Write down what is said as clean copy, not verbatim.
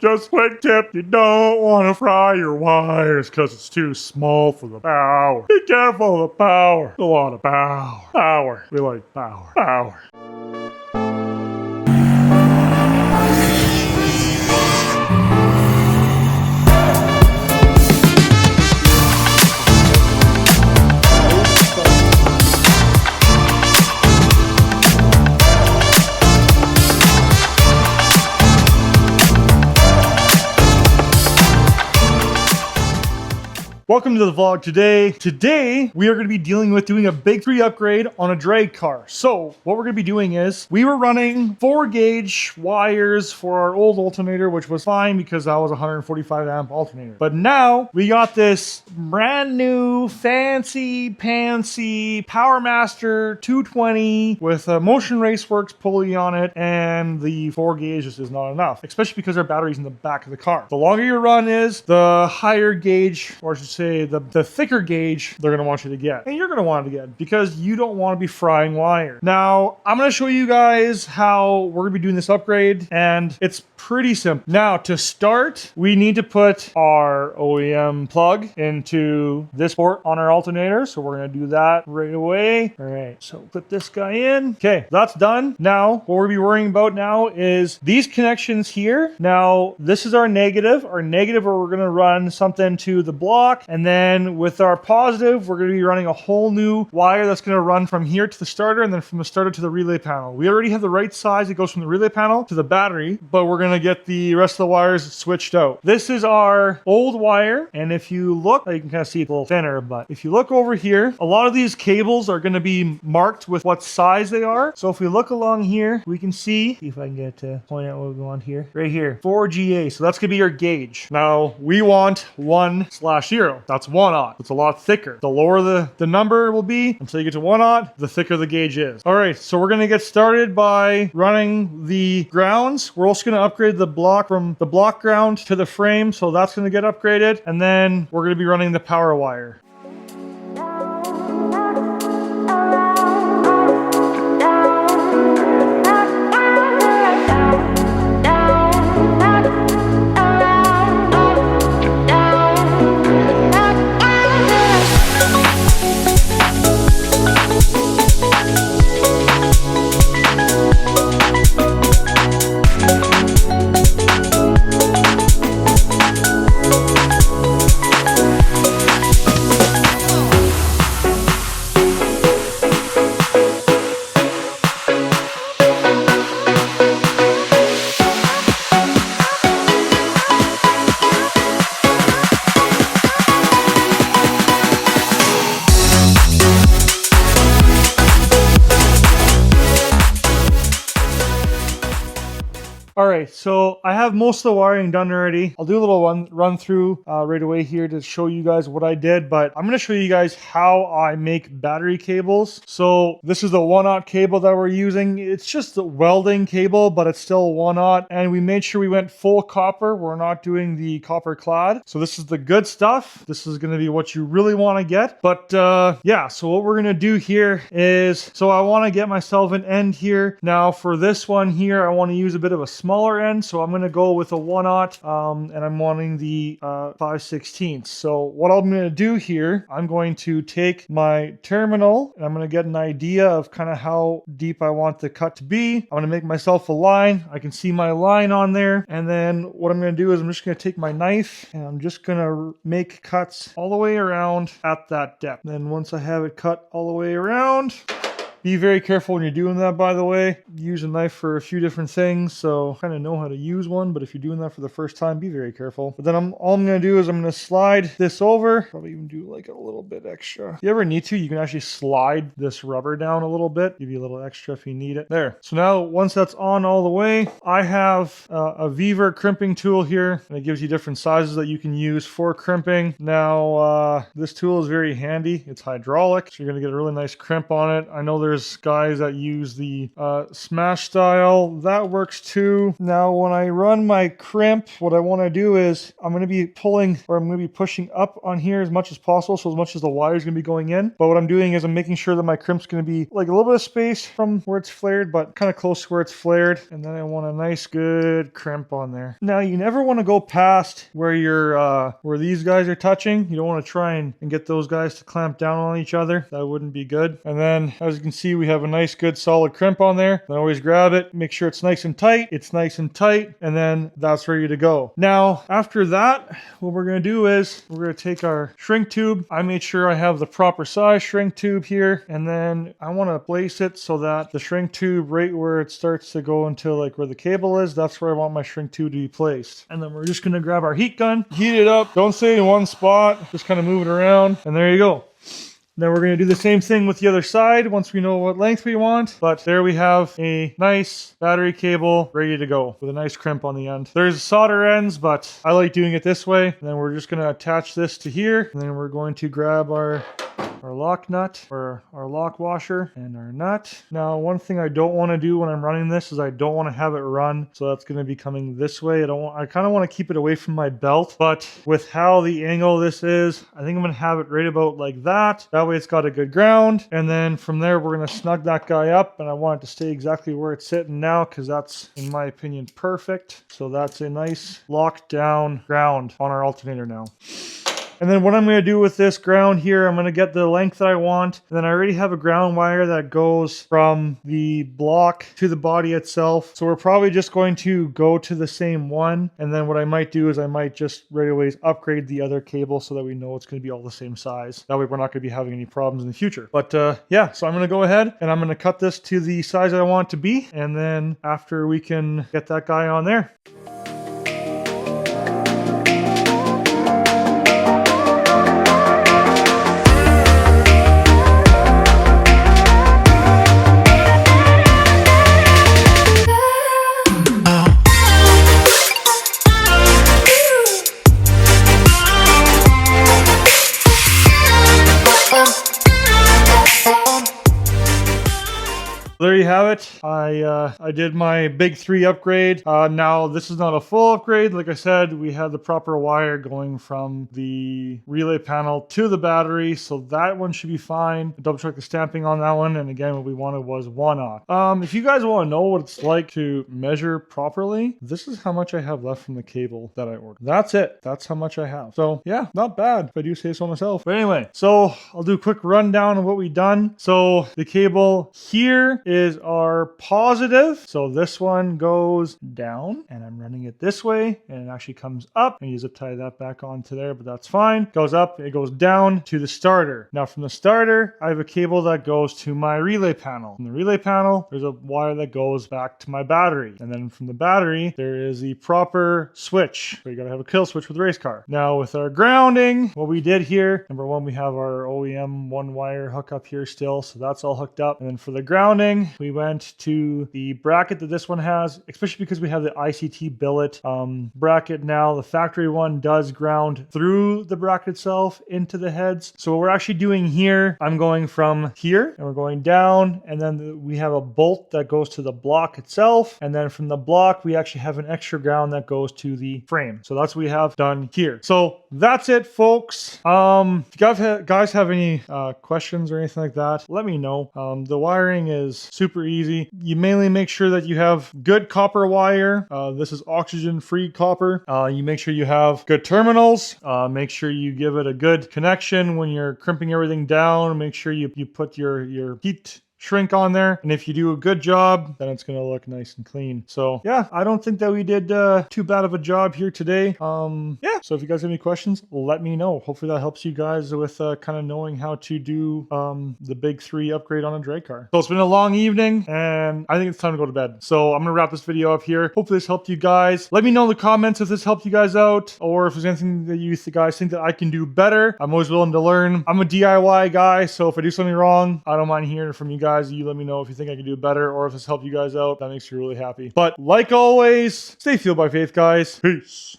Just quick tip, you don't want to fry your wires because it's too small for the power. Be careful of the power. A lot of power. Power. We like power. Power. Welcome to the vlog today. Today, we are going to be dealing with doing a big 3 upgrade on a drag car. So what we're going to be doing is we were running 4 gauge wires for our old alternator, which was fine because that was a 145 amp alternator. But now we got this brand new fancy pantsy PowerMaster 220 with a Motion Raceworks pulley on it, and the 4 gauge just is not enough, especially because our battery's in the back of the car. The longer your run is, the higher gauge, or I should say the thicker gauge, they're going to want you to get, and you're going to want to get, because you don't want to be frying wire. Now I'm going to show you guys how we're going to be doing this upgrade, and it's pretty simple. Now to start, we need to put our OEM plug into this port on our alternator, so we're going to do that right away. All right, so put this guy in. Okay, that's done. Now what we'll be worrying about now is these connections here. Now this is our negative where we're going to run something to the block. And then with our positive, we're going to be running a whole new wire that's going to run from here to the starter, and then from the starter to the relay panel. We already have the right size. It goes from the relay panel to the battery, but we're going to get the rest of the wires switched out. This is our old wire. And if you look, you can kind of see it's a little thinner, but if you look over here, a lot of these cables are going to be marked with what size they are. So if we look along here, we can see if I can get to point out what we want here, right here, 4GA. So that's going to be your gauge. Now we want 1/0. That's 1/0. It's a lot thicker. The lower the number will be until you get to 1/0, the thicker the gauge is. All right, so we're going to get started by running the grounds. We're also going to upgrade the block from the block ground to the frame, so that's going to get upgraded. And then we're going to be running the power wire. All right, so I have most of the wiring done already. I'll do a little run through right away here to show you guys what I did, but I'm going to show you guys how I make battery cables. So this is the 1/0 cable that we're using. It's just a welding cable, but it's still 1/0, and we made sure we went full copper. We're not doing the copper clad. So this is the good stuff. This is going to be what you really want to get. But yeah, so what we're going to do here is, so I want to get myself an end here. Now for this one here, I want to use a bit of a smaller end, so I'm going to go with a 1/0, and I'm wanting the 5/16. So what I'm going to do here, I'm going to take my terminal, and I'm going to get an idea of kind of how deep I want the cut to be. I'm going to make myself a line. I can see my line on there, and then what I'm going to do is I'm just going to take my knife, and I'm just going to make cuts all the way around at that depth. Then once I have it cut all the way around, be very careful when you're doing that, by the way. Use a knife for a few different things, so kind of know how to use one, but if you're doing that for the first time, be very careful. But then all I'm going to do is I'm going to slide this over, probably even do like a little bit extra. If you ever need to, you can actually slide this rubber down a little bit, give you a little extra if you need it. There. So now once that's on all the way, I have a Nver crimping tool here, and it gives you different sizes that you can use for crimping. Now this tool is very handy. It's hydraulic, so you're going to get a really nice crimp on it. I know there's guys that use the smash style. That works too. Now, when I run my crimp, what I want to do is I'm going to be pulling, or I'm going to be pushing up on here as much as possible, so as much as the wire is going to be going in. But what I'm doing is I'm making sure that my crimp's going to be like a little bit of space from where it's flared, but kind of close to where it's flared. And then I want a nice good crimp on there. Now, you never want to go past where where these guys are touching. You don't want to try and get those guys to clamp down on each other. That wouldn't be good. And then, as you can see, we have a nice good solid crimp on there. Then always grab it, make sure it's nice and tight. It's nice and tight, and then that's ready to go. Now, after that, what we're going to do is we're going to take our shrink tube. I made sure I have the proper size shrink tube here, and then I want to place it so that the shrink tube right where it starts to go into like where the cable is, that's where I want my shrink tube to be placed. And then we're just going to grab our heat gun, heat it up. Don't stay in one spot, just kind of move it around, and there you go. Then we're going to do the same thing with the other side once we know what length we want. But there we have a nice battery cable ready to go with a nice crimp on the end. There's solder ends, but I like doing it this way. And then we're just going to attach this to here. And then we're going to grab our lock nut, or our lock washer, and our nut. Now, one thing I don't want to do when I'm running this is I don't want to have it run, so that's going to be coming this way. I kind of want to keep it away from my belt, but with how the angle this is, I think I'm going to have it right about like that. That way it's got a good ground, and then from there we're going to snug that guy up, and I want it to stay exactly where it's sitting now, because that's, in my opinion, perfect. So that's a nice locked down ground on our alternator now. And then what I'm going to do with this ground here, I'm going to get the length that I want. And then I already have a ground wire that goes from the block to the body itself. So we're probably just going to go to the same one. And then what I might do is I might just right away upgrade the other cable so that we know it's going to be all the same size. That way we're not going to be having any problems in the future. But yeah, so I'm going to go ahead and I'm going to cut this to the size I want it to be. And then after we can get that guy on there. There you have it. I did my big 3 upgrade. Now this is not a full upgrade. Like I said, we had the proper wire going from the relay panel to the battery, so that one should be fine. Double check the stamping on that one, and again, what we wanted was 1/0. If you guys want to know what it's like to measure properly, this is how much I have left from the cable that I ordered. That's it. That's how much I have. So yeah, not bad if I do say so myself. But anyway, so I'll do a quick rundown of what we've done. So the cable here is our positive. So this one goes down, and I'm running it this way, and it actually comes up, and you zip tie that back onto there, but that's fine. Goes up, it goes down to the starter. Now from the starter, I have a cable that goes to my relay panel. From the relay panel, there's a wire that goes back to my battery. And then from the battery, there is the proper switch. So you gotta have a kill switch with the race car. Now with our grounding, what we did here, number one, we have our OEM 1-wire hookup here still, so that's all hooked up. And then for the grounding, we went to the bracket that this one has, especially because we have the ICT billet bracket now. The factory one does ground through the bracket itself into the heads. So what we're actually doing here, I'm going from here and we're going down, and then we have a bolt that goes to the block itself. And then from the block, we actually have an extra ground that goes to the frame. So that's what we have done here. So that's it, folks. If you guys have any questions or anything like that, let me know. The wiring is super easy. You mainly make sure that you have good copper wire. This is oxygen-free copper. You make sure you have good terminals. Make sure you give it a good connection when you're crimping everything down. Make sure you put your heat shrink on there, and if you do a good job, then it's going to look nice and clean. So yeah, I don't think that we did too bad of a job here today. Yeah, so if you guys have any questions, let me know. Hopefully that helps you guys with kind of knowing how to do the big 3 upgrade on a drag car. So it's been a long evening, and I think it's time to go to bed. So I'm gonna wrap this video up here. Hopefully this helped you guys. Let me know in the comments if this helped you guys out, or if there's anything that you guys think that I can do better. I'm always willing to learn. I'm a DIY guy, so if I do something wrong, I don't mind hearing from you guys. You let me know if you think I can do better, or if this helped you guys out. That makes me really happy. But like always, stay fueled by faith, guys. Peace.